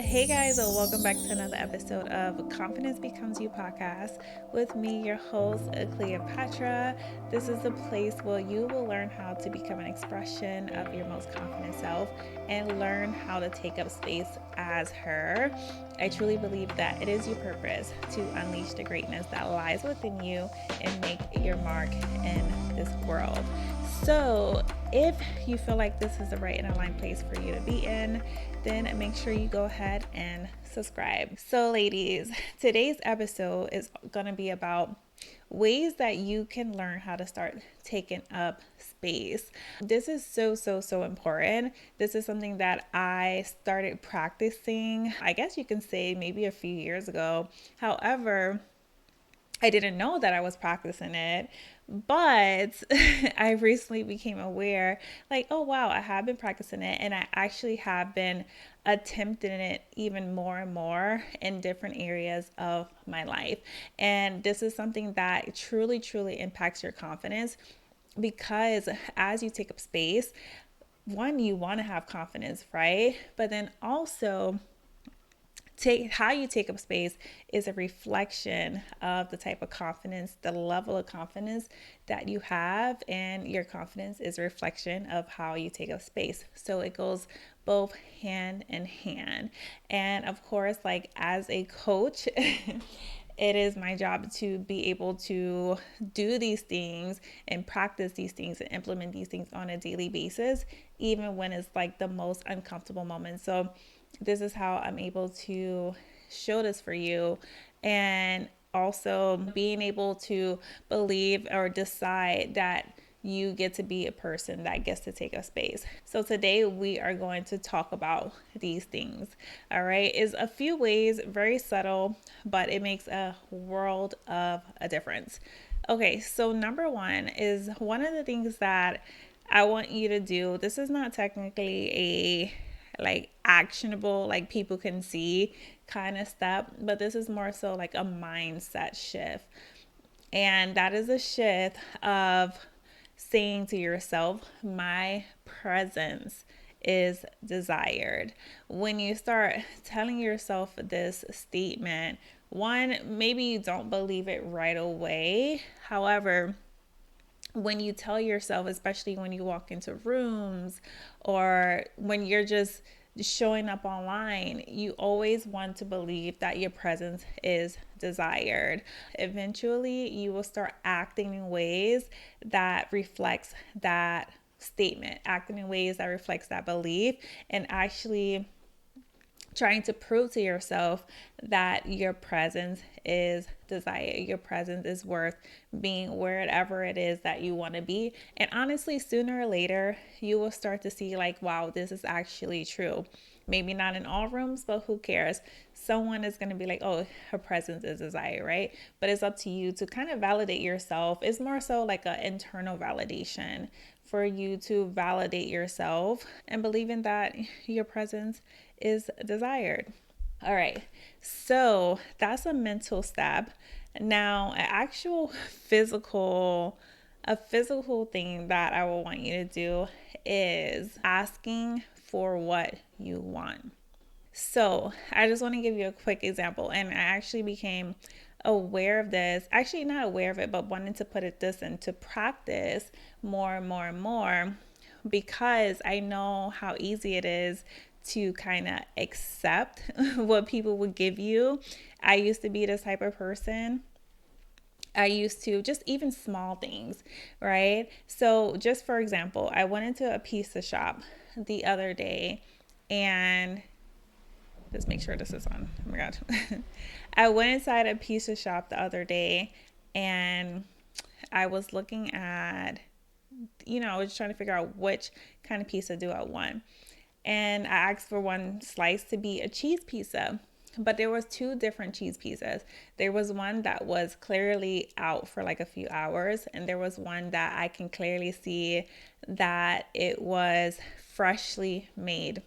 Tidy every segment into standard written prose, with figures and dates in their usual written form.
Hey guys, welcome back to another episode of Confidence Becomes You podcast with me, your host, Cleopatra. This is the place where you will learn how to become an expression of your most confident self and learn how to take up space as her. I truly believe that it is your purpose to unleash the greatness that lies within you and make your mark in this world. So, if you feel like this is the right and aligned place for you to be in, then make sure you go ahead and subscribe. So, ladies, today's episode is going to be about ways that you can learn how to start taking up space. This is so important. This is something that I started practicing, I guess you can say maybe a few years ago. However, I didn't know that I was practicing it, but I recently became aware, like, oh wow, I have been practicing it, and I actually have been attempting it even more and more in different areas of my life. And this is something that truly impacts your confidence, because as you take up space, one, you want to have confidence, right? But then also, how you take up space is a reflection of the type of confidence, the level of confidence that you have, and your confidence is a reflection of how you take up space. So it goes both hand in hand. And of course, like as a coach, it is my job to be able to do these things and practice these things and implement these things on a daily basis, even when it's like the most uncomfortable moment. So this is how I'm able to show this for you, and also being able to believe or decide that you get to be a person that gets to take up space. So today we are going to talk about these things. All right, is a few ways, very subtle, but it makes a world of a difference. Okay, so number one is one of the things that I want you to do. This is not technically a like actionable, like people can see kind of step, but this is more so like a mindset shift. And that is a shift of saying to yourself, my presence is desired. When you start telling yourself this statement, one, maybe you don't believe it right away. However, when you tell yourself, especially when you walk into rooms or when you're just showing up online, you always want to believe that your presence is desired. Eventually, you will start acting in ways that reflects that statement, acting in ways that reflects that belief, and actually trying to prove to yourself that your presence is desired, your presence is worth being wherever it is that you want to be. And honestly, sooner or later, you will start to see like, wow, this is actually true. Maybe not in all rooms, but who cares? Someone is going to be like, oh, her presence is desired, right? But it's up to you to kind of validate yourself. It's more so like an internal validation for you to validate yourself and believing that your presence is desired. All right, so that's a mental step. Now, a physical thing that I will want you to do is asking for what you want. So I just want to give you a quick example, and I actually became aware of this, actually not aware of it, but wanted to put this into practice more and more, because I know how easy it is to kind of accept what people would give you. I used to be this type of person. I used to just even small things, right? So just for example, I went into a pizza shop the other day, and just make sure this is on. Oh my God. I went inside a pizza shop the other day, and I was looking at, I was trying to figure out which kind of pizza do I want. And I asked for one slice to be a cheese pizza, but there was two different cheese pizzas. There was one that was clearly out for like a few hours, and there was one that I can clearly see that it was freshly made.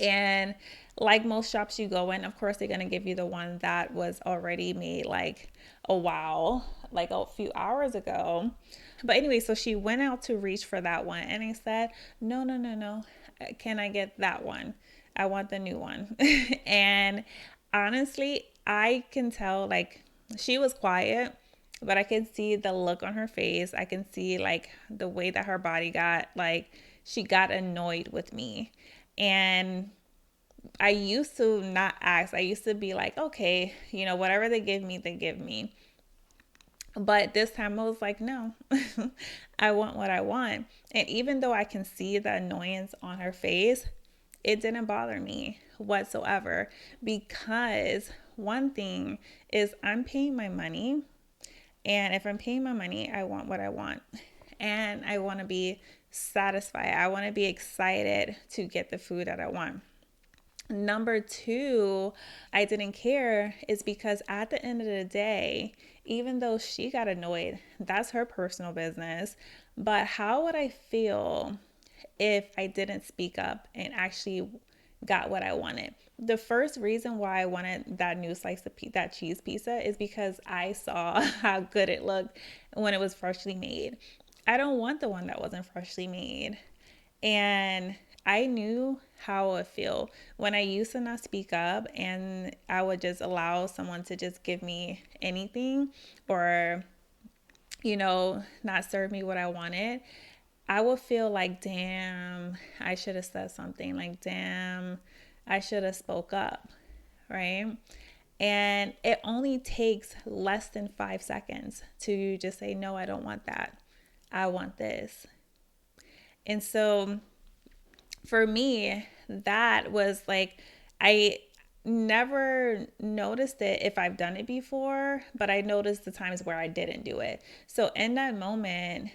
And like most shops you go in, of course, they're going to give you the one that was already made like a while, like a few hours ago. But anyway, so she went out to reach for that one, and I said, no. Can I get that one? I want the new one. And honestly, I can tell like she was quiet, but I could see the look on her face. I can see like the way that her body got, like she got annoyed with me. And I used to not ask. I used to be like, okay, whatever they give me, they give me. But this time I was like, no, I want what I want. And even though I can see the annoyance on her face, it didn't bother me whatsoever, because one thing is I'm paying my money. And if I'm paying my money, I want what I want. And I want to be satisfied. I want to be excited to get the food that I want. Number two, I didn't care is because at the end of the day, even though she got annoyed, that's her personal business. But how would I feel if I didn't speak up and actually got what I wanted? The first reason why I wanted that new slice of that cheese pizza is because I saw how good it looked when it was freshly made. I don't want the one that wasn't freshly made. And I knew how it would feel when I used to not speak up and I would just allow someone to just give me anything, or, not serve me what I wanted. I would feel like, damn, I should have said something. Like, damn, I should have spoke up, right? And it only takes less than 5 seconds to just say, no, I don't want that. I want this. And so for me, that was like, I never noticed it if I've done it before, but I noticed the times where I didn't do it. So in that moment,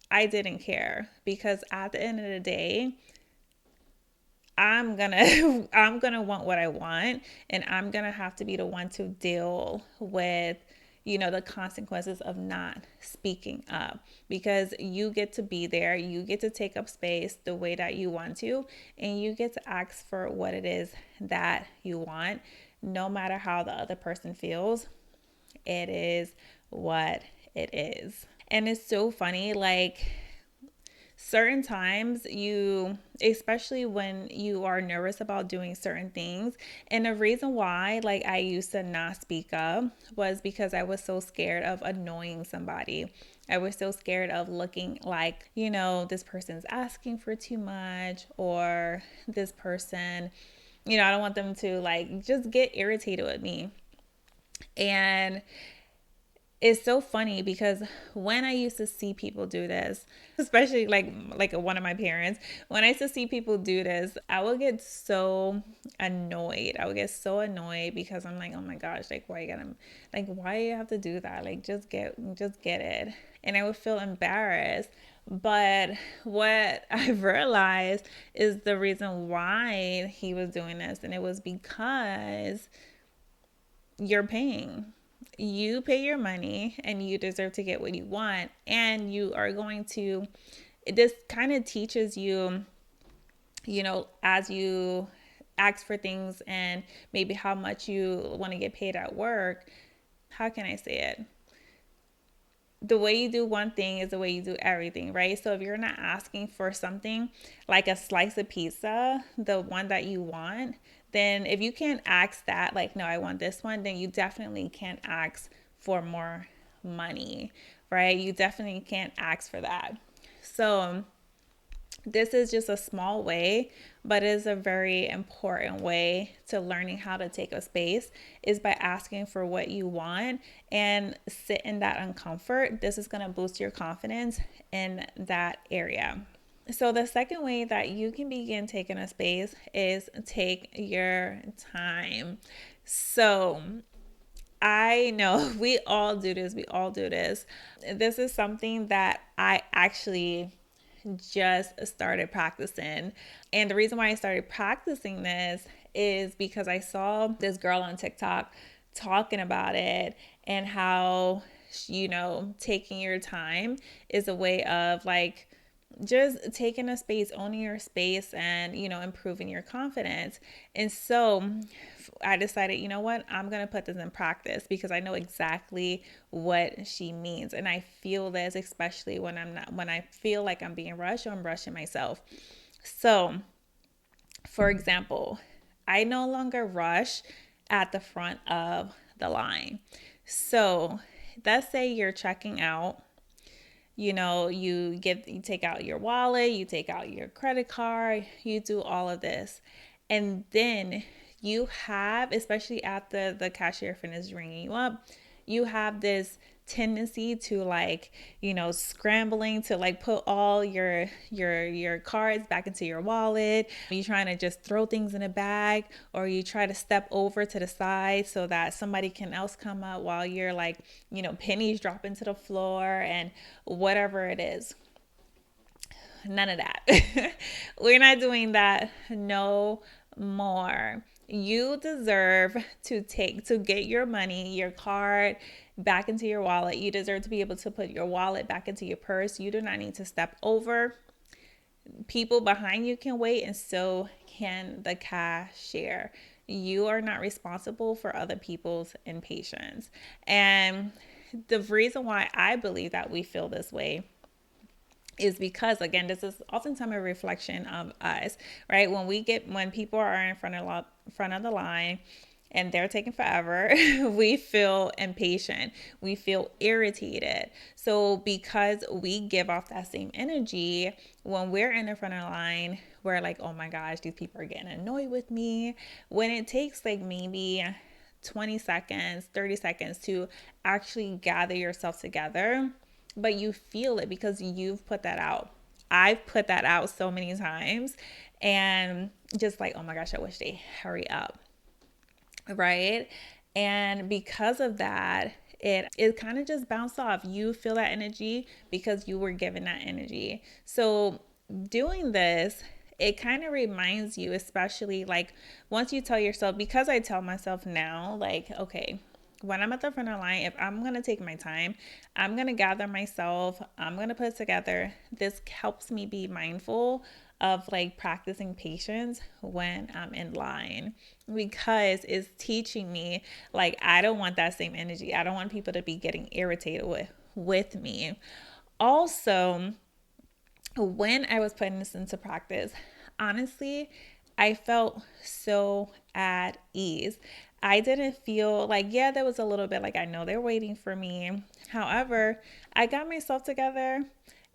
I didn't care, because at the end of the day, I'm gonna I'm gonna want what I want, and I'm gonna have to be the one to deal with the consequences of not speaking up, because you get to be there, you get to take up space the way that you want to, and you get to ask for what it is that you want, no matter how the other person feels. It is what it is. And it's so funny, like certain times especially when you are nervous about doing certain things. And the reason why like I used to not speak up was because I was so scared of annoying somebody. I was so scared of looking like, this person's asking for too much, or this person, I don't want them to like just get irritated with me. And it's so funny because when I used to see people do this, especially like one of my parents, when I used to see people do this, I would get so annoyed. I would get so annoyed because I'm like, oh my gosh, like why you have to do that? Like just get it. And I would feel embarrassed. But what I realized is the reason why he was doing this, and it was because you're paying. You pay your money and you deserve to get what you want. And you are going to, this kind of teaches you, as you ask for things and maybe how much you want to get paid at work. How can I say it? The way you do one thing is the way you do everything, right? So if you're not asking for something like a slice of pizza, the one that you want, then if you can't ask that, like, no, I want this one, then you definitely can't ask for more money, right? You definitely can't ask for that. So this is just a small way, but it is a very important way to learning how to take a space, is by asking for what you want and sit in that uncomfort. This is going to boost your confidence in that area. So the second way that you can begin taking a space is take your time. So I know we all do this. We all do this. This is something that I actually just started practicing. And the reason why I started practicing this is because I saw this girl on TikTok talking about it, and how, taking your time is a way of like just taking a space, owning your space, and, improving your confidence. And so I decided, you know what, I'm going to put this in practice, because I know exactly what she means. And I feel this, especially when I feel like I'm being rushed or I'm rushing myself. So For example, I no longer rush at the front of the line. So let's say you're checking out, you take out your wallet, you take out your credit card, you do all of this. And then you have, especially after the cashier finishes ringing you up, you have this tendency to scrambling to put all your cards back into your wallet. You trying to just throw things in a bag, or you try to step over to the side so that somebody can else come up while you're pennies drop into the floor and whatever it is. None of that. We're not doing that no more. You deserve to get your money, your card back into your wallet. You deserve to be able to put your wallet back into your purse. You do not need to step over. People behind you can wait, and so can the cashier. You are not responsible for other people's impatience. And the reason why I believe that we feel this way is because, again, this is oftentimes a reflection of us, right? When people are in front of the line and they're taking forever, we feel impatient, we feel irritated. So because we give off that same energy when we're in the front of the line, we're like, oh my gosh, these people are getting annoyed with me. When it takes maybe 20 seconds, 30 seconds to actually gather yourself together, but you feel it because you've put that out. I've put that out so many times, and just oh my gosh, I wish they hurry up, right? And because of that, it kind of just bounced off. You feel that energy because you were given that energy. So doing this, it kind of reminds you, especially once you tell yourself, because I tell myself now, okay, when I'm at the front of the line, if I'm going to take my time, I'm going to gather myself, I'm going to put it together. This helps me be mindful of practicing patience when I'm in line, because it's teaching me I don't want that same energy. I don't want people to be getting irritated with me. Also, when I was putting this into practice, honestly, I felt so at ease. I didn't feel yeah, there was a little bit I know they're waiting for me. However, I got myself together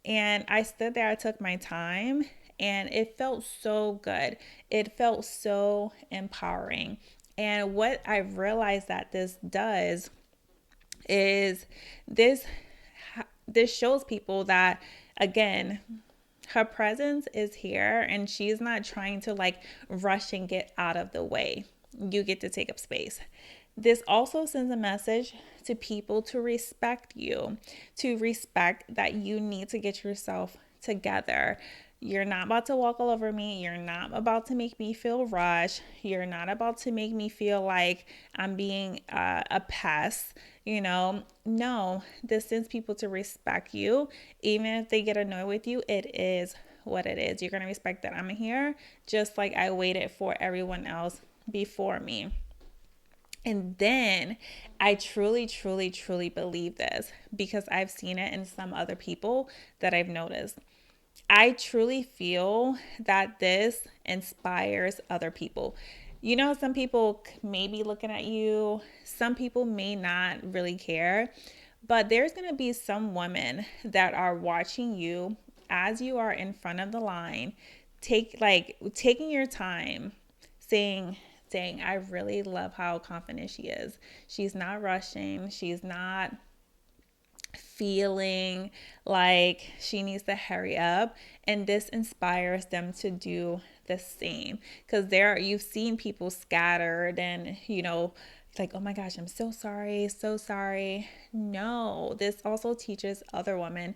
and I stood there, I took my time, and it felt so good. It felt so empowering. And what I realized that this does is this this shows people that, again, her presence is here and she's not trying to rush and get out of the way. You get to take up space. This also sends a message to people to respect you, to respect that you need to get yourself together. You're not about to walk all over me. You're not about to make me feel rushed. You're not about to make me feel like I'm being a pest. No, this sends people to respect you. Even if they get annoyed with you, it is what it is. You're going to respect that I'm here, just like I waited for everyone else before me. And then I truly, truly, truly believe this because I've seen it in some other people that I've noticed. I truly feel that this inspires other people. Some people may be looking at you, some people may not really care, but there's going to be some women that are watching you as you are in front of the line, taking your time, saying, dang, I really love how confident she is. She's not rushing. She's not feeling like she needs to hurry up, and this inspires them to do the same, because you've seen people scattered and it's oh my gosh, I'm so sorry, so sorry. No, this also teaches other women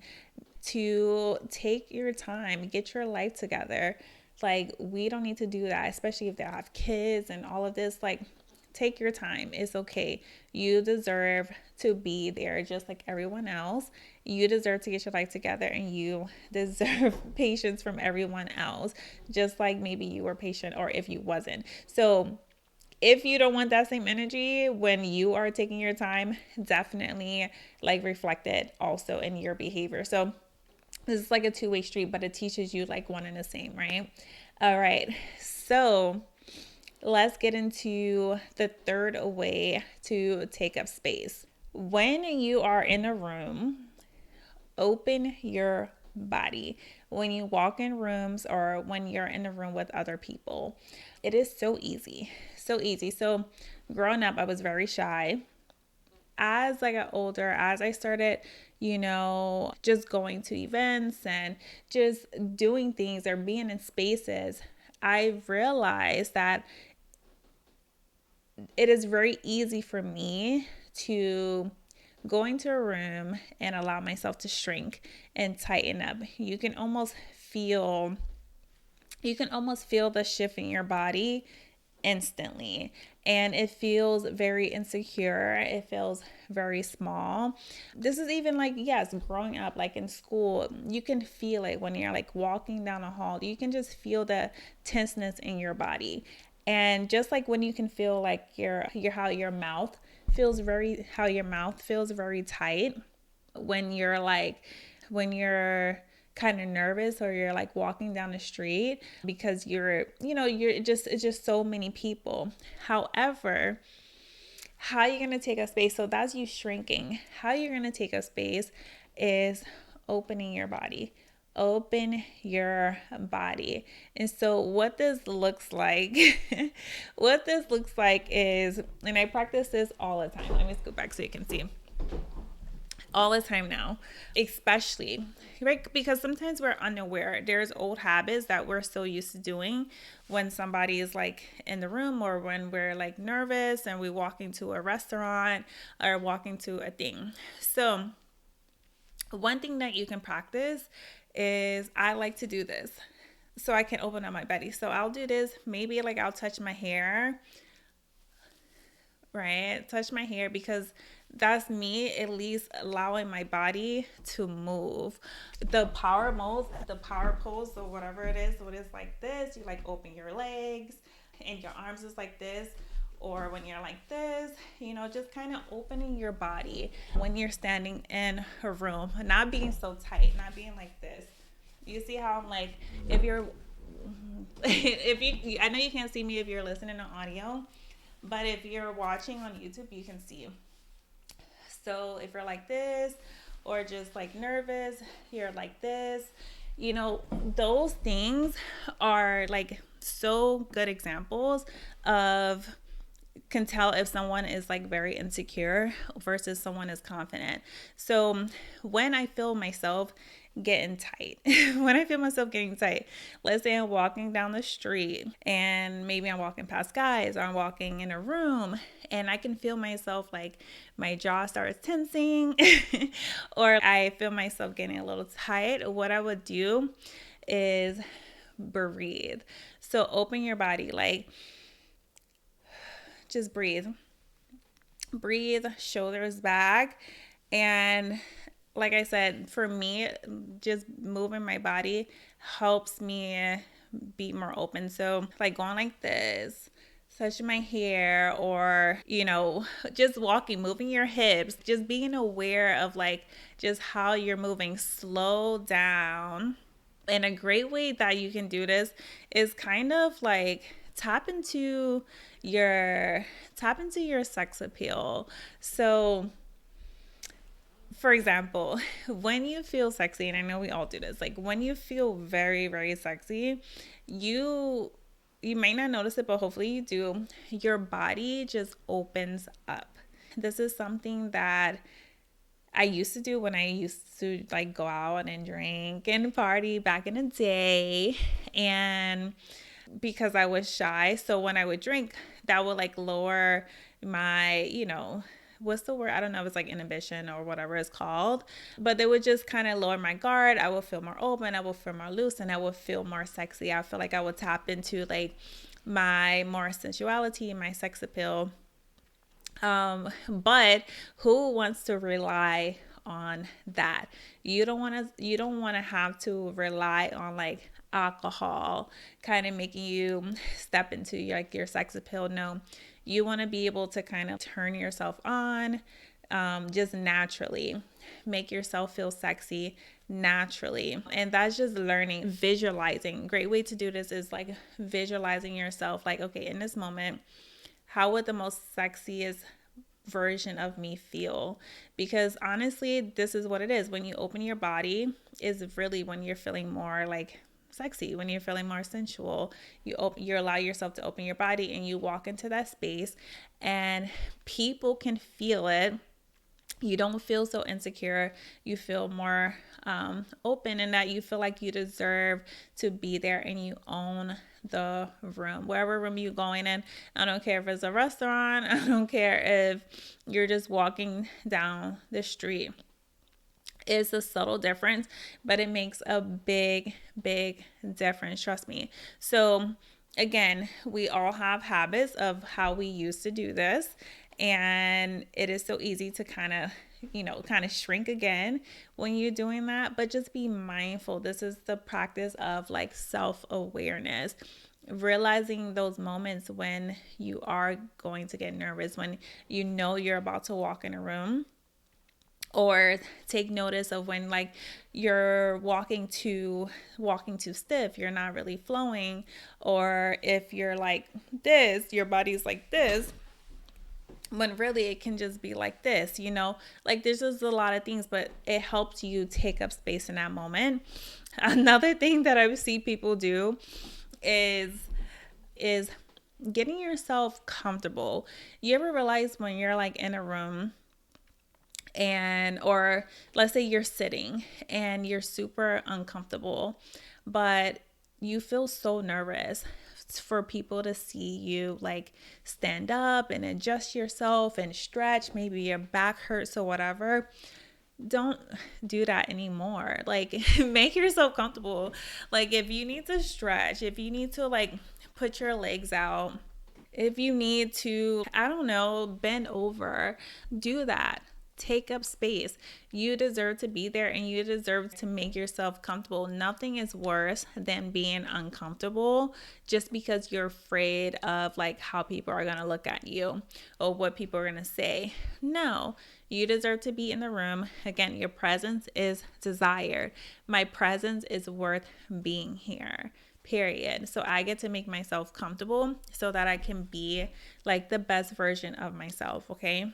to take your time, get your life together. We don't need to do that, especially if they have kids and all of this. Take your time. It's okay. You deserve to be there just like everyone else. You deserve to get your life together, and you deserve patience from everyone else, just like maybe you were patient or if you wasn't. So if you don't want that same energy when you are taking your time, definitely reflect it also in your behavior. So this is a two-way street, but it teaches you one and the same, right? All right. So let's get into the third way to take up space. When you are in a room, open your body. When you walk in rooms or when you're in a room with other people, it is so easy. So easy. So growing up, I was very shy. As I got older, as I started, just going to events and just doing things or being in spaces, I realized that it is very easy for me to go into a room and allow myself to shrink and tighten up. You can almost feel the shift in your body instantly, and it feels very insecure. It feels very small. This is even like, yes, growing up, like in school, you can feel it when you're like walking down a hall. You can just feel the tenseness in your body. And just like when you can feel like how your mouth feels very tight when you're kind of nervous or you're like walking down the street because it's just so many people. However, how you're going to take up space, so that's you shrinking. How you're going to take up space is opening your body. Open your body. And so what this looks like is, and I practice this all the time. Let me scoot back so you can see. All the time now, especially, right? Because sometimes we're unaware. There's old habits that we're so used to doing when somebody is like in the room, or when we're like nervous and we walk into a restaurant or walking to a thing. So one thing that you can practice is, I like to do this so I can open up my body. So I'll do this, maybe like I'll touch my hair, right? Touch my hair, because that's me at least allowing my body to move. The power pose, or whatever it is, so it is like this. You like open your legs and your arms is like this. Or when you're like this, just kind of opening your body when you're standing in a room, not being so tight, not being like this. You see how I'm like, if you're, I know you can't see me if you're listening on audio, but if you're watching on YouTube, you can see. So if you're like this, or just like nervous, you're like this, those things are like so good examples of, can tell if someone is like very insecure versus someone is confident. So when I feel myself getting tight, let's say I'm walking down the street and maybe I'm walking past guys, or I'm walking in a room and I can feel myself like my jaw starts tensing or I feel myself getting a little tight, what I would do is breathe. So open your body, like just breathe, shoulders back. And like I said, for me, just moving my body helps me be more open. So like going like this, touching my hair, or, just walking, moving your hips, just being aware of like just how you're moving. Slow down. And a great way that you can do this is kind of like tap into your sex appeal. So for example, when you feel sexy, and I know we all do this, like when you feel very, very sexy, you may not notice it, but hopefully you do, your body just opens up. This is something that I used to do when I used to like go out and drink and party back in the day. And because I was shy, so when I would drink, that would like lower my, what's the word? I don't know if it's like inhibition or whatever it's called, but they would just kind of lower my guard. I would feel more open, I would feel more loose, and I would feel more sexy. I feel like I would tap into like my more sensuality, my sex appeal. But who wants to rely on that? You don't want to have to rely on like alcohol kind of making you step into like your sex appeal. No, you want to be able to kind of turn yourself on just naturally. Make yourself feel sexy naturally. And that's just learning, visualizing. Great way to do this is like visualizing yourself like, okay, in this moment, how would the most sexiest version of me feel? Because honestly, this is what it is. When you open your body is really when you're feeling more like sexy, when you're feeling more sensual. You allow yourself to open your body and you walk into that space and people can feel it. You don't feel so insecure. You feel more open, and that you feel like you deserve to be there and you own the room, wherever room you're going in. I don't care if it's a restaurant. I don't care if you're just walking down the street. It's a subtle difference, but it makes a big, big difference. Trust me. So again, we all have habits of how we used to do this. And it is so easy to kind of shrink again when you're doing that. But just be mindful. This is the practice of like self-awareness. Realizing those moments when you are going to get nervous, when you know you're about to walk in a room, or take notice of when like you're walking too stiff, you're not really flowing, or if you're like this, your body's like this, when really it can just be like this, like there's just a lot of things, but it helps you take up space in that moment. Another thing that I see people do is getting yourself comfortable. You ever realize when you're like in a room or let's say you're sitting and you're super uncomfortable, but you feel so nervous for people to see you like stand up and adjust yourself and stretch, maybe your back hurts or whatever. Don't do that anymore. Like make yourself comfortable. Like if you need to stretch, if you need to like put your legs out, if you need to, I don't know, bend over, do that. Take up space. You deserve to be there and you deserve to make yourself comfortable. Nothing is worse than being uncomfortable just because you're afraid of like how people are going to look at you or what people are going to say. No, you deserve to be in the room. Again, your presence is desired. My presence is worth being here. Period. So I get to make myself comfortable so that I can be like the best version of myself. Okay.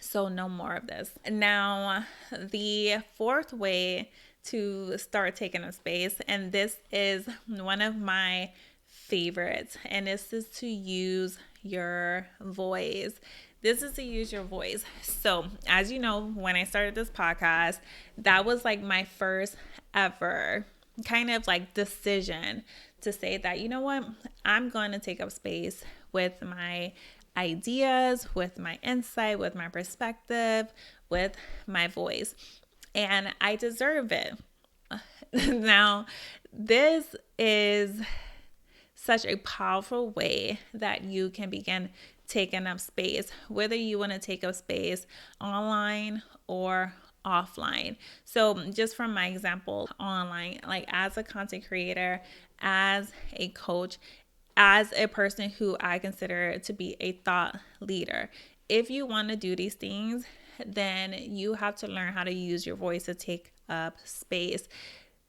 So no more of this. Now, the fourth way to start taking up space, and this is one of my favorites, and this is to use your voice. So as you know, when I started this podcast, that was like my first ever kind of like decision to say that, you know what, I'm going to take up space with my ideas, with my insight, with my perspective, with my voice. And I deserve it. Now, this is such a powerful way that you can begin taking up space, whether you want to take up space online or offline. So just from my example, online, like as a content creator, as a coach, as a person who I consider to be a thought leader, if you want to do these things, then you have to learn how to use your voice to take up space.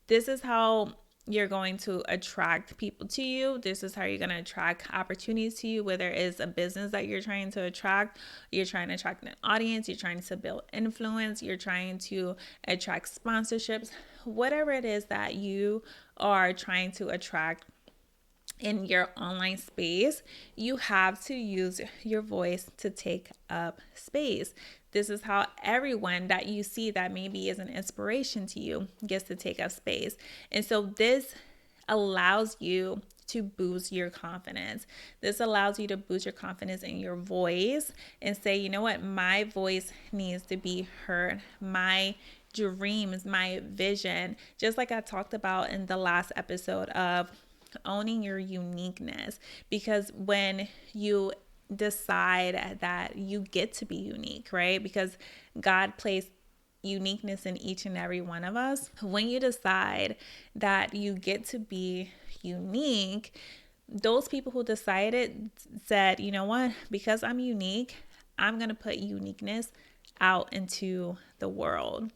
This is how you're going to attract people to you. This is how you're going to attract opportunities to you, whether it's a business that you're trying to attract, you're trying to attract an audience, you're trying to build influence, you're trying to attract sponsorships, whatever it is that you are trying to attract in your online space, you have to use your voice to take up space. This is how everyone that you see that maybe is an inspiration to you gets to take up space. And so this allows you to boost your confidence. This allows you to boost your confidence in your voice and say, you know what, my voice needs to be heard. My dreams, my vision, just like I talked about in the last episode of owning your uniqueness, because when you decide that you get to be unique, right? Because God placed uniqueness in each and every one of us. When you decide that you get to be unique, those people who decided said, you know what, because I'm unique, I'm going to put uniqueness out into the world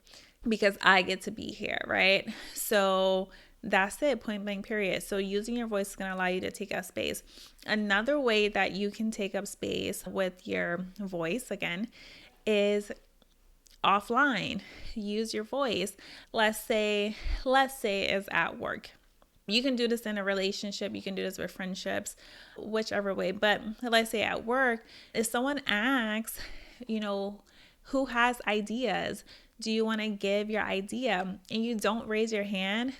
because I get to be here, right? So that's it, point blank, period. So using your voice is going to allow you to take up space. Another way that you can take up space with your voice, again, is offline. Use your voice. Let's say is at work. You can do this in a relationship, you can do this with friendships, whichever way. But let's say at work, if someone asks, who has ideas? Do you want to give your idea? And you don't raise your hand,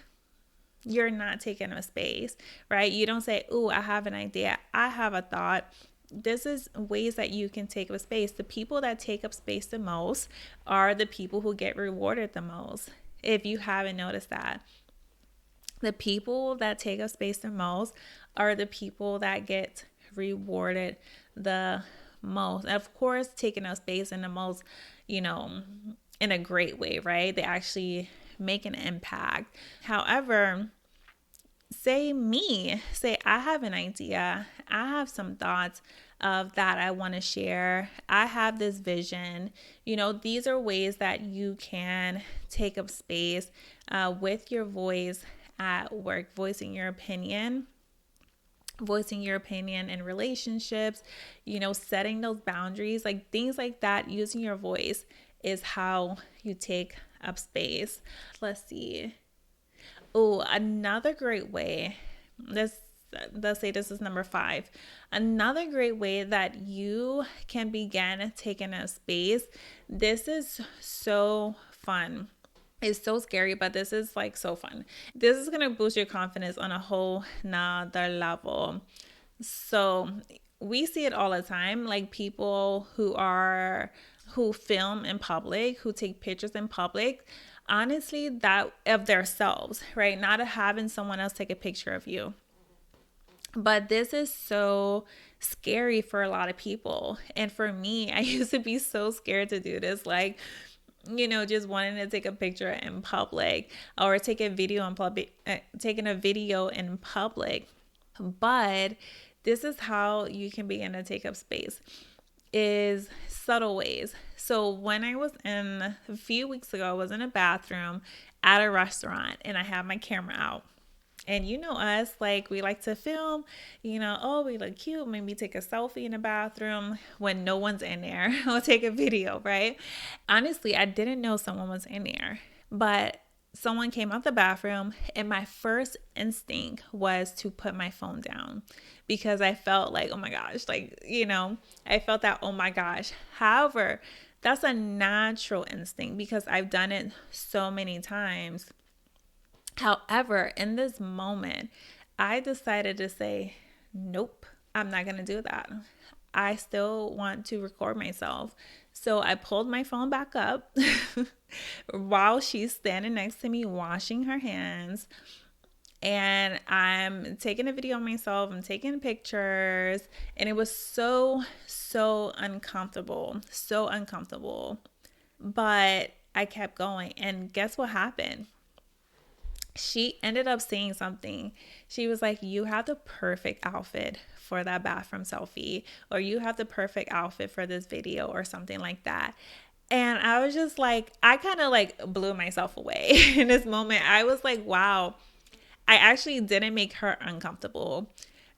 you're not taking a space, right? You don't say, "Ooh, I have an idea. I have a thought." This is ways that you can take up space. The people that take up space the most are the people who get rewarded the most. If you haven't noticed that, the people that take up space the most are the people that get rewarded the most. And of course, taking up space in the most, in a great way, right? They actually make an impact. However, say I have an idea, I have some thoughts of that I want to share, I have this vision. These are ways that you can take up space with your voice at work, voicing your opinion in relationships, setting those boundaries, like things like that. Using your voice is how you take up space. Let's see. Oh, another great way, let's say this is number 5. Another great way that you can begin taking up space. This is so fun. It's so scary, but this is like so fun. This is going to boost your confidence on a whole nother level. So we see it all the time, like people who film in public, who take pictures in public, honestly, that of themselves, right? Not having someone else take a picture of you. But this is so scary for a lot of people. And for me, I used to be so scared to do this. Like, just wanting to take a picture in public or take a video in public, taking a video in public. But this is how you can begin to take up space, is subtle ways. So when a few weeks ago, I was in a bathroom at a restaurant and I had my camera out. And us, like, we like to film, oh, we look cute, maybe take a selfie in the bathroom when no one's in there, or take a video, right? Honestly, I didn't know someone was in there, but someone came out the bathroom and my first instinct was to put my phone down because I felt like, oh my gosh, like, I felt that, oh my gosh. However, that's a natural instinct because I've done it so many times. However, in this moment, I decided to say, nope, I'm not going to do that. I still want to record myself. So I pulled my phone back up while she's standing next to me washing her hands. And I'm taking a video of myself. I'm taking pictures. And it was so uncomfortable. So uncomfortable. But I kept going. And guess what happened? She ended up saying something. She was like, you have the perfect outfit for that bathroom selfie, or you have the perfect outfit for this video, or something like that. And I was just like, I kind of like blew myself away in this moment. I was like, wow, I actually didn't make her uncomfortable,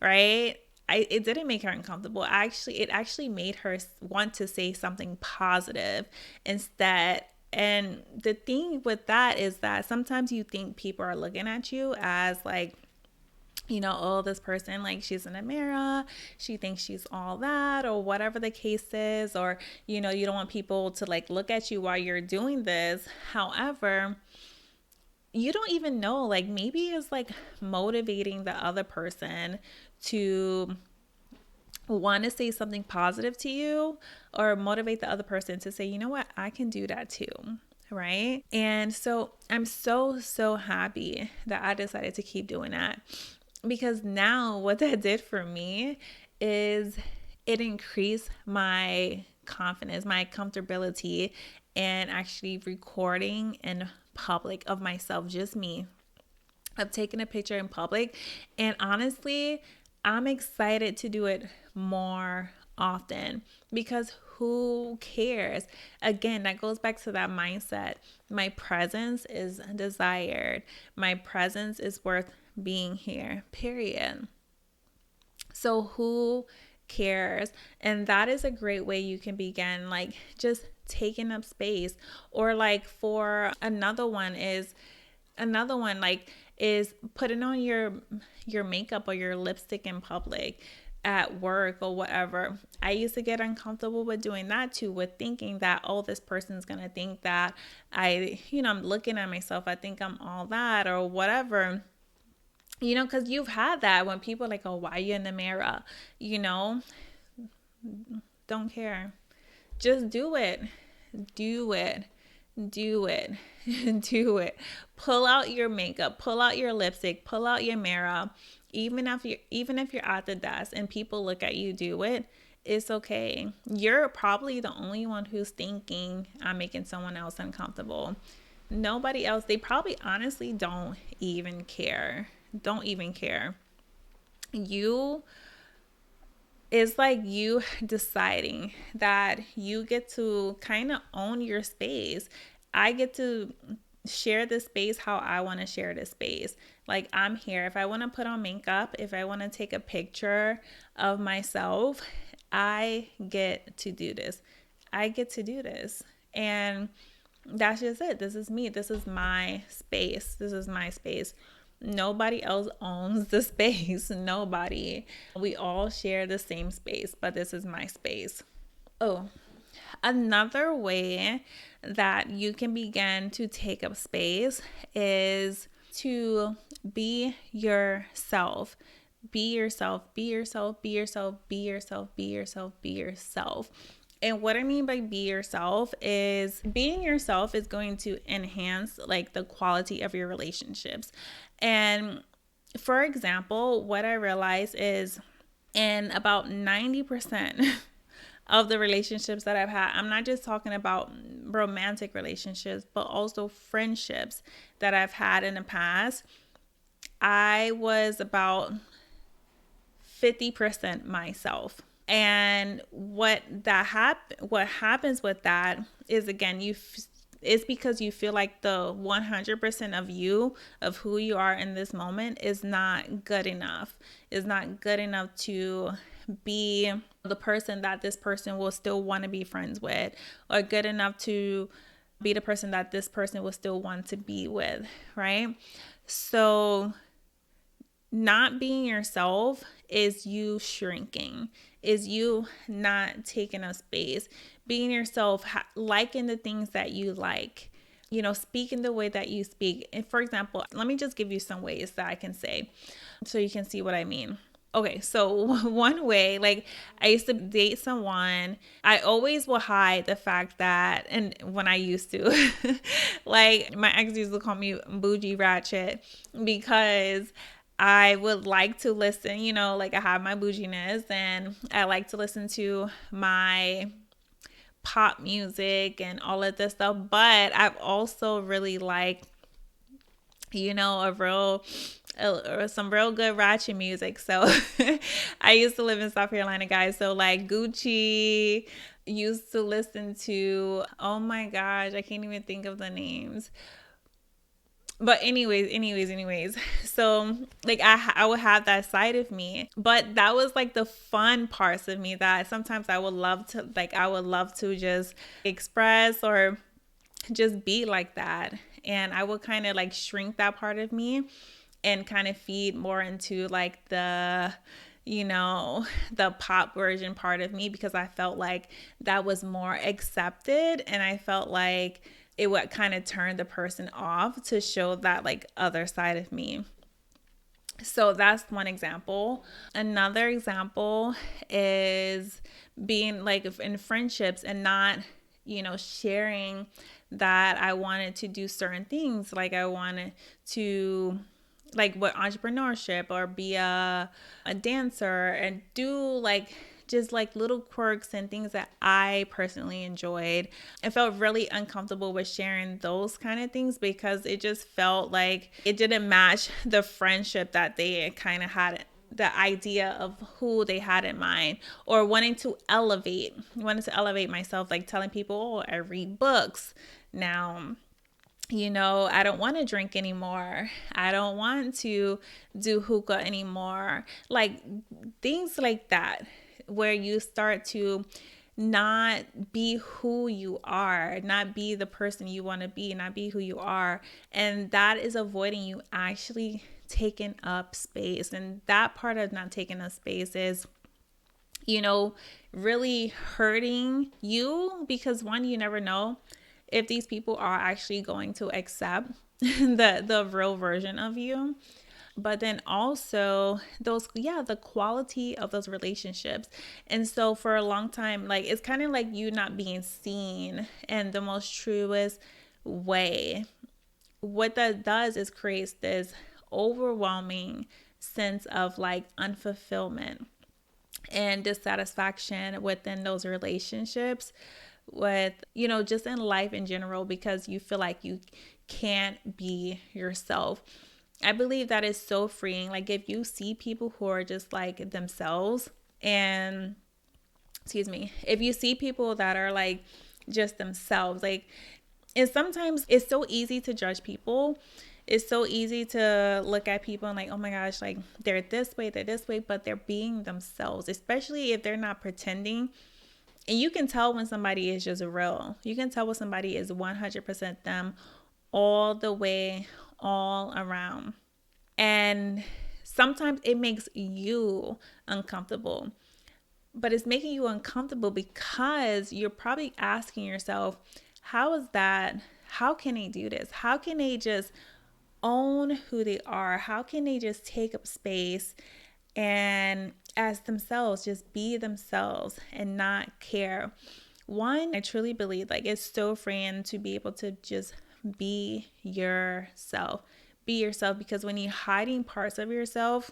right? It didn't make her uncomfortable. It actually made her want to say something positive instead. And the thing with that is that sometimes you think people are looking at you as like, oh, this person, like, she's in a mirror, she thinks she's all that, or whatever the case is, or, you don't want people to like look at you while you're doing this. However, you don't even know, like, maybe it's like motivating the other person to want to say something positive to you, or motivate the other person to say, you know what, I can do that too. Right. And so I'm so happy that I decided to keep doing that, because now what that did for me is it increased my confidence, my comfortability, and actually recording in public of myself, just me. I've taken a picture in public, and honestly, I'm excited to do it more often, because who cares? Again, that goes back to that mindset. My presence is desired. My presence is worth being here, period. So who cares? And that is a great way you can begin, like just taking up space. Or like for another one like is putting on your makeup or your lipstick in public at work or whatever. I used to get uncomfortable with doing that too, with thinking that, oh, this person's gonna think that I'm looking at myself, I think I'm all that or whatever. Because you've had that when people are like, oh, why are you in the mirror? Don't care. Just do it. Do it. Do it. Do it. Pull out your makeup, pull out your lipstick, pull out your mirror. Even if you're at the desk and people look at you do it, it's okay. You're probably the only one who's thinking I'm making someone else uncomfortable. Nobody else, they probably honestly don't even care. Don't even care. You It's like you deciding that you get to kind of own your space. I get to share this space how I want to share this space. Like, I'm here. If I want to put on makeup, if I want to take a picture of myself, I get to do this. I get to do this. And that's just it. This is me. This is my space. This is my space. Nobody else owns the space. Nobody. We all share the same space, but this is my space. Oh, another way that you can begin to take up space is to be yourself. Be yourself, be yourself, be yourself, be yourself, be yourself, be yourself. And what I mean by be yourself is being yourself is going to enhance like the quality of your relationships. And for example, what I realize is in about 90% of the relationships that I've had, I'm not just talking about romantic relationships, but also friendships that I've had in the past, I was about 50% myself. And what happens with that is, again, it's because you feel like the 100% of you, of who you are in this moment, is not good enough. Is not good enough to be the person that this person will still want to be friends with, or good enough to be the person that this person will still want to be with, right? So not being yourself is you shrinking, is you not taking up space. Being yourself, liking the things that you like, speaking the way that you speak. And for example, let me just give you some ways that I can say so you can see what I mean. Okay, so one way, like I used to date someone, I always will hide the fact that, and when I used to, like my ex used to call me bougie ratchet because I would like to listen, like I have my bouginess and I like to listen to my pop music and all of this stuff. But I've also really liked, some real good ratchet music. So I used to live in South Carolina, guys. So like Gucci, used to listen to, oh my gosh, I can't even think of the names. But anyways, so like I would have that side of me, but that was like the fun parts of me that sometimes I would love to just express or just be like that. And I would kind of like shrink that part of me and kind of feed more into like the pop version part of me, because I felt like that was more accepted, and I felt like it would kind of turn the person off to show that like other side of me. So that's one example. Another example is being like in friendships and not, sharing that I wanted to do certain things. Like I wanted to, like, what, entrepreneurship, or be a dancer and do like just like little quirks and things that I personally enjoyed. I felt really uncomfortable with sharing those kind of things because it just felt like it didn't match the friendship that they kind of had the idea of who they had in mind, or wanted to elevate myself, like telling people, oh, I read books now. I don't want to drink anymore. I don't want to do hookah anymore. Like things like that, where you start to not be who you are, not be the person you want to be, not be who you are. And that is avoiding you actually taking up space. And that part of not taking up space is, really hurting you, because one, you never know if these people are actually going to accept the real version of you. But then also the quality of those relationships. And so for a long time, like, it's kind of like you not being seen in the most truest way. What that does is creates this overwhelming sense of like unfulfillment and dissatisfaction within those relationships, with, just in life in general, because you feel like you can't be yourself. I believe that is so freeing. Like, if you see people who are just like themselves, and if you see people that are like just themselves, like, and sometimes it's so easy to judge people. It's so easy to look at people and like, oh my gosh, like they're this way, but they're being themselves, especially if they're not pretending. And you can tell when somebody is just real. You can tell when somebody is 100% them all the way, all around. And sometimes it makes you uncomfortable. But it's making you uncomfortable because you're probably asking yourself, how is that? How can they do this? How can they just own who they are? How can they just take up space and as themselves, just be themselves and not care? One, I truly believe like it's so freeing to be able to just be yourself. Be yourself, because when you're hiding parts of yourself,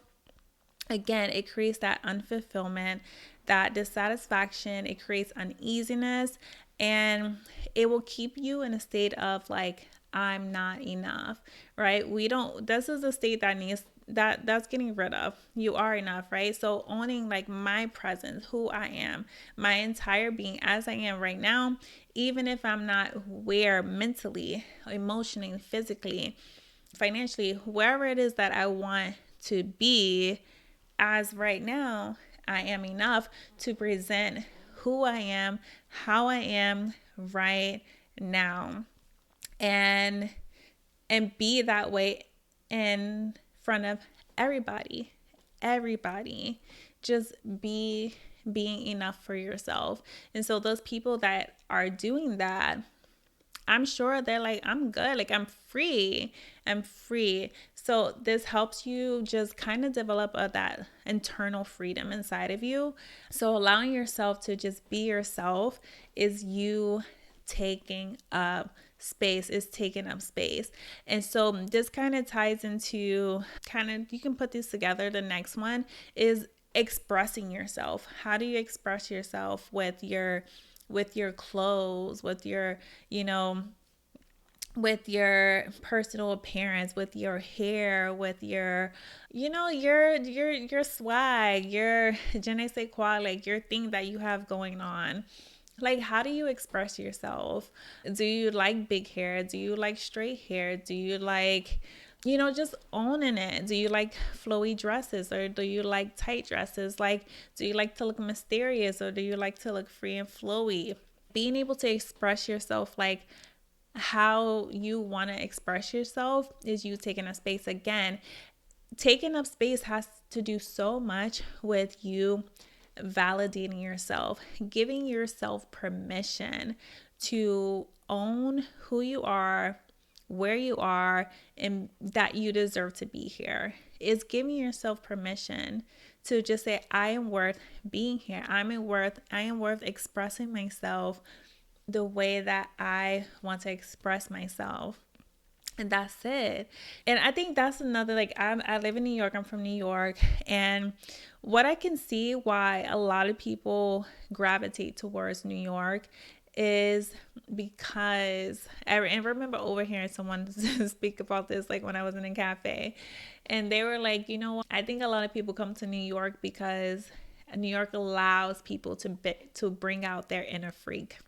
again, it creates that unfulfillment, that dissatisfaction, it creates uneasiness, and it will keep you in a state of like, I'm not enough, right? This is a state that needs that's getting rid of. You are enough, right? So owning like my presence, who I am, my entire being as I am right now, even if I'm not where mentally, emotionally, physically, financially, wherever it is that I want to be, as right now, I am enough to present who I am, how I am right now, and be that way in front of everybody. Everybody. Just being enough for yourself. And so those people that are doing that, I'm sure they're like, I'm good. Like, I'm free. I'm free. So this helps you just kind of develop that internal freedom inside of you. So allowing yourself to just be yourself is you taking up space, is taking up space. And so this kind of ties into you can put this together. The next one is expressing yourself. How do you express yourself with your clothes, with your, with your personal appearance, with your hair, with your, your swag, your je ne sais quoi, like your thing that you have going on. Like, how do you express yourself? Do you like big hair? Do you like straight hair? Do you like, just owning it? Do you like flowy dresses, or do you like tight dresses? Like, do you like to look mysterious, or do you like to look free and flowy? Being able to express yourself like how you want to express yourself is you taking up space. Again, taking up space has to do so much with you validating yourself, giving yourself permission to own who you are, where you are, and that you deserve to be here. Is giving yourself permission to just say, I am worth being here. I am worth expressing myself the way that I want to express myself. And that's it. And I think that's another, like, I live in New York. I'm from New York. And what I can see why a lot of people gravitate towards New York is because I remember overhearing someone speak about this, like when I was in a cafe, and they were like, you know what? I think a lot of people come to New York because New York allows people to bring out their inner freak.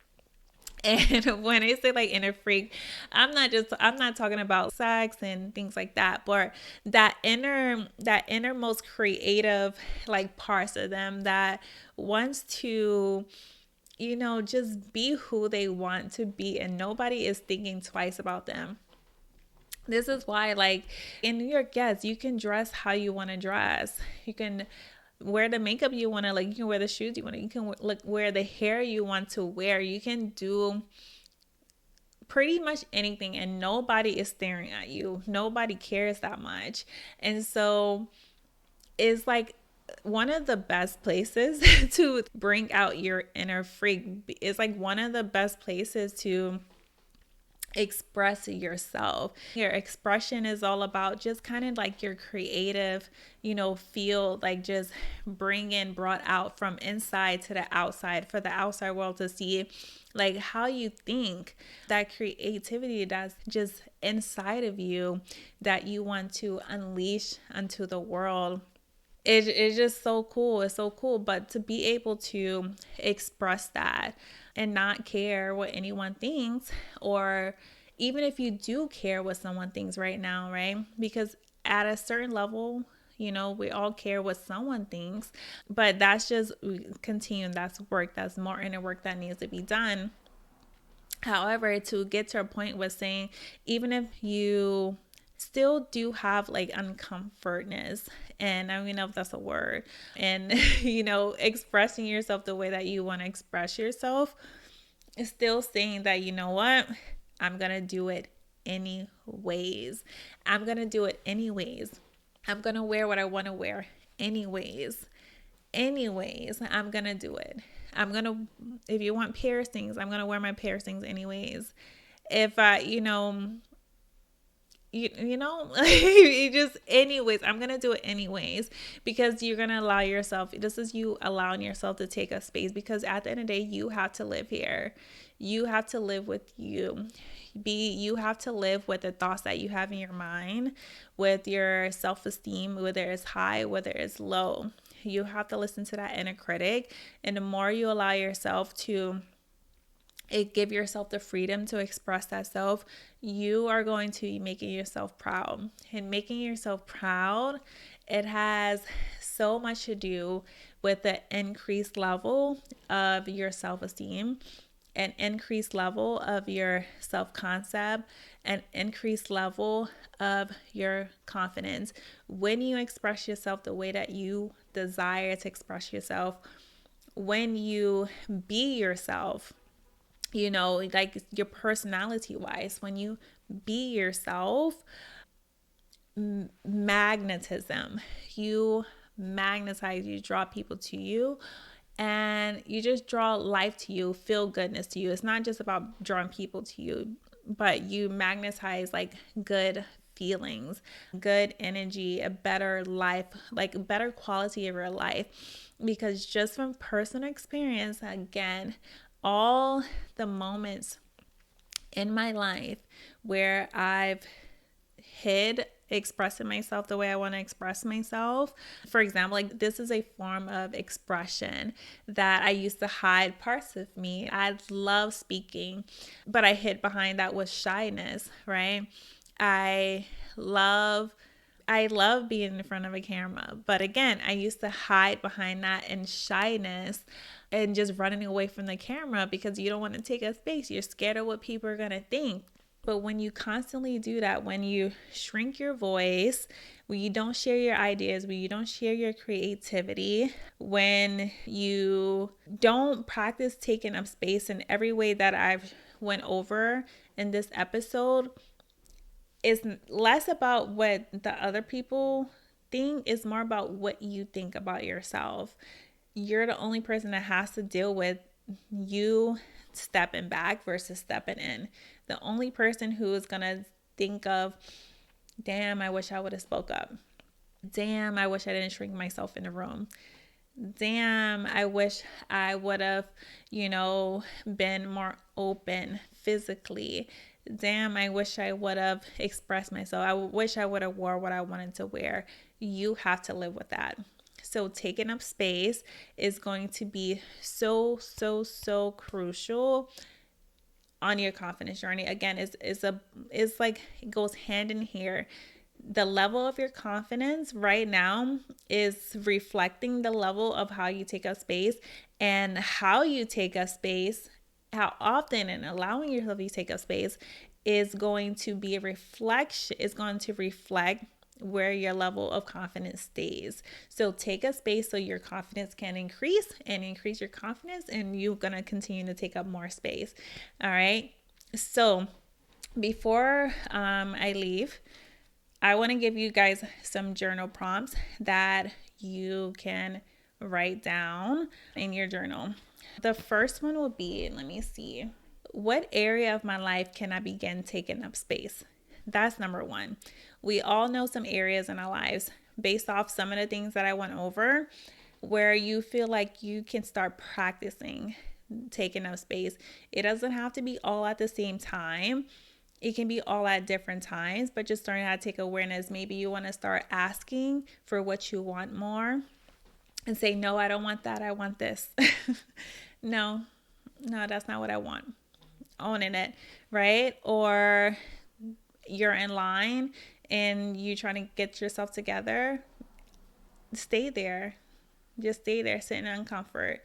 And when I say like inner freak, I'm not talking about sex and things like that, but that innermost creative like parts of them that wants to, you know, just be who they want to be, and nobody is thinking twice about them. This is why, like, in New York, yes, you can dress how you want to dress. You can wear the makeup you want to, like, you can wear the shoes you want to, you can like wear the hair you want to wear. You can do pretty much anything, and nobody is staring at you. Nobody cares that much. And so it's like one of the best places to bring out your inner freak. It's like one of the best places to express yourself. Your expression is all about just kind of like your creative, you know, field, like just brought out from inside to the outside for the outside world to see, like how you think, that creativity that's just inside of you that you want to unleash onto the world. It's just so cool. It's so cool. But to be able to express that and not care what anyone thinks, or even if you do care what someone thinks right now, right? Because at a certain level, you know, we all care what someone thinks, but that's just continuing. That's work. That's more inner work that needs to be done. However, to get to a point with saying, even if you still do have like uncomfortness, and I don't even know if that's a word, and you know, expressing yourself the way that you want to express yourself, is still saying that, you know what, I'm gonna do it anyways. I'm gonna do it anyways. I'm gonna wear what I want to wear anyways. I'm gonna do it. I'm gonna, if you want piercings, I'm gonna wear my piercings anyways. If I, you know, you just anyways, I'm gonna do it anyways, because you're gonna allow yourself, this is you allowing yourself to take a space, because at the end of the day, you have to live here. You have to live with you have to live with the thoughts that you have in your mind, with your self-esteem, whether it's high, whether it's low. You have to listen to that inner critic, and the more you allow yourself to give yourself the freedom to express that self, you are going to be making yourself proud. And making yourself proud, it has so much to do with the increased level of your self-esteem, an increased level of your self-concept, an increased level of your confidence. When you express yourself the way that you desire to express yourself, when you be yourself, you know, like your personality wise, when you be yourself, magnetism, you magnetize, you draw people to you, and you just draw life to you, feel goodness to you. It's not just about drawing people to you, but you magnetize like good feelings, good energy, a better life, like a better quality of your life. Because just from personal experience, again, all the moments in my life where I've hid expressing myself the way I want to express myself. For example, like this is a form of expression that I used to hide parts of me. I love speaking, but I hid behind that with shyness, right? I love being in front of a camera. But again, I used to hide behind that in shyness and just running away from the camera because you don't want to take a space. You're scared of what people are going to think. But when you constantly do that, when you shrink your voice, when you don't share your ideas, when you don't share your creativity, when you don't practice taking up space in every way that I've went over in this episode, it's less about what the other people think, it's more about what you think about yourself. You're the only person that has to deal with you stepping back versus stepping in. The only person who is going to think of, damn, I wish I would have spoke up. Damn, I wish I didn't shrink myself in the room. damn, I wish I would have, been more open physically. Damn, I wish I would have expressed myself. I wish I would have wore what I wanted to wear. You have to live with that. So taking up space is going to be so, so, so crucial on your confidence journey. Again, is like it goes hand in here. The level of your confidence right now is reflecting the level of how you take up space, and how you take up space, how often, and allowing yourself to take up space is going to be a reflection, is going to reflect where your level of confidence stays. So take a space so your confidence can increase, and increase your confidence, and you're going to continue to take up more space. All right. So before I leave, I want to give you guys some journal prompts that you can write down in your journal. The first one will be, let me see, what area of my life can I begin taking up space? That's number one. We all know some areas in our lives based off some of the things that I went over where you feel like you can start practicing taking up space. It doesn't have to be all at the same time. It can be all at different times, but just starting how to take awareness. Maybe you want to start asking for what you want more and say, no, I don't want that. I want this. No, that's not what I want. Owning it, right? Or you're in line and you trying to get yourself together. Stay there. Just stay there, sitting in comfort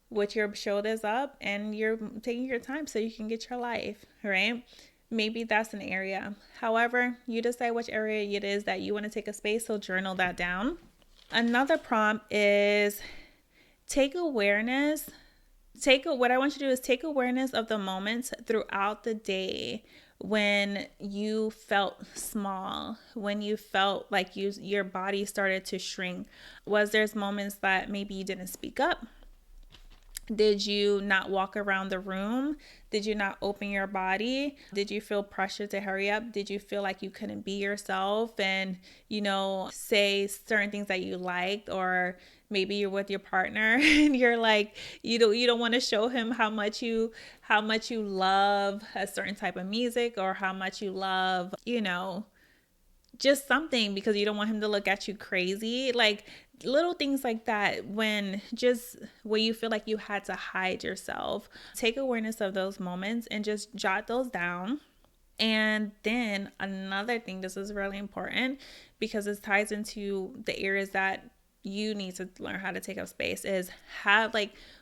with your shoulders up, and you're taking your time so you can get your life, right? Maybe that's an area. However, you decide which area it is that you want to take a space, so journal that down. Another prompt is take awareness. What I want you to do is take awareness of the moments throughout the day when you felt small, when you felt like your body started to shrink. Was there's moments that maybe you didn't speak up? Did you not walk around the room? Did you not open your body? Did you feel pressure to hurry up? Did you feel like you couldn't be yourself and, say certain things that you liked? Or maybe you're with your partner and you're like, you don't want to show him how much you love a certain type of music, or how much you love, just something, because you don't want him to look at you crazy. Like little things like that, when you feel like you had to hide yourself. Take awareness of those moments and just jot those down. And then another thing, this is really important because it ties into the areas that you need to learn how to take up space, is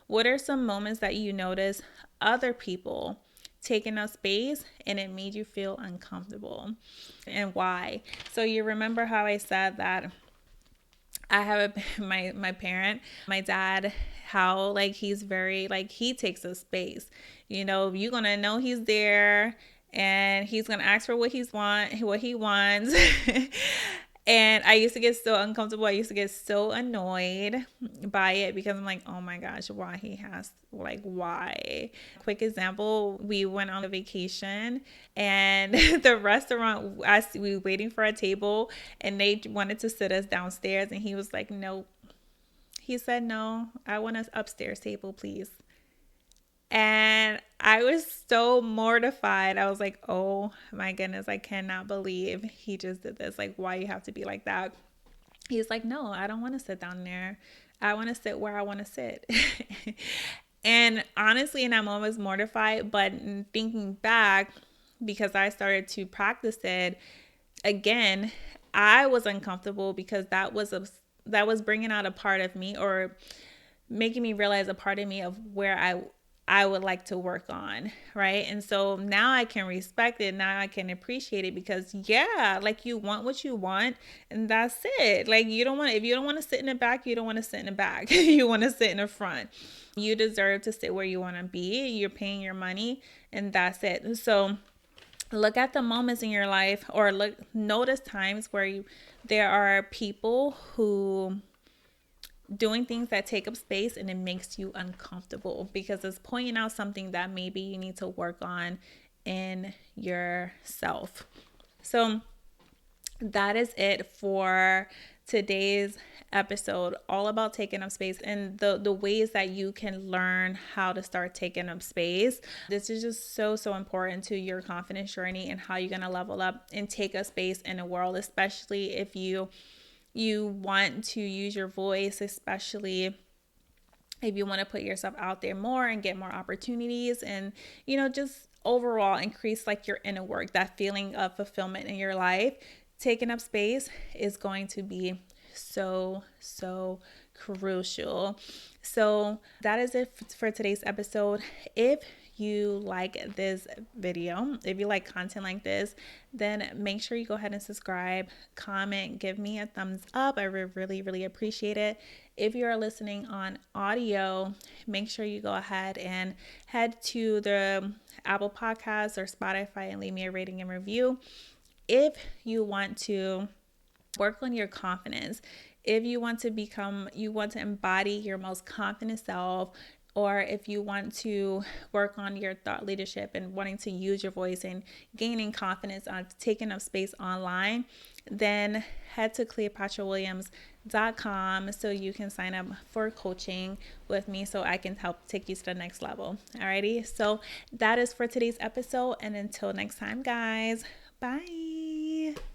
what are some moments that you notice other people taking up space and it made you feel uncomfortable, and why? So you remember how I said that I have my parent, my dad, how he's very he takes up space. You're gonna know he's there, and he's gonna ask for what he wants. And I used to get so uncomfortable. I used to get so annoyed by it because I'm like, oh my gosh, why? Quick example, we went on a vacation and the restaurant, we were waiting for a table and they wanted to sit us downstairs, and he was like, no. He said, no, I want us upstairs table, please. And I was so mortified. I was like, oh my goodness, I cannot believe he just did this. Like, why you have to be like that? He's like, no, I don't want to sit down there. I want to sit where I want to sit. And honestly, and I'm always mortified, but thinking back, because I started to practice it again, I was uncomfortable because that was bringing out a part of me, or making me realize a part of me of where I would like to work on, right? And so now I can respect it. Now I can appreciate it, because you want what you want, and that's it. If you don't want to sit in the back, you don't want to sit in the back. You want to sit in the front. You deserve to sit where you want to be. You're paying your money, and that's it. So look at the moments in your life, or notice times where there are people who doing things that take up space and it makes you uncomfortable, because it's pointing out something that maybe you need to work on in yourself. So that is it for today's episode all about taking up space and the ways that you can learn how to start taking up space. This is just so important to your confidence journey and how you're going to level up and take up space in the world, especially if you want to use your voice, especially if you want to put yourself out there more and get more opportunities and, just overall increase like your inner work, that feeling of fulfillment in your life. Taking up space is going to be so crucial. So that is it for today's episode. If you like this video, if you like content like this, then make sure you go ahead and subscribe, comment, give me a thumbs up. I really appreciate it. If you are listening on audio, make sure you go ahead and head to the Apple Podcasts or Spotify and leave me a rating and review. If you want to work on your confidence, if you want to embody your most confident self, or if you want to work on your thought leadership and wanting to use your voice and gaining confidence on taking up space online, then head to CleopatraWilliams.com so you can sign up for coaching with me so I can help take you to the next level. Alrighty, so that is for today's episode, and until next time, guys, bye.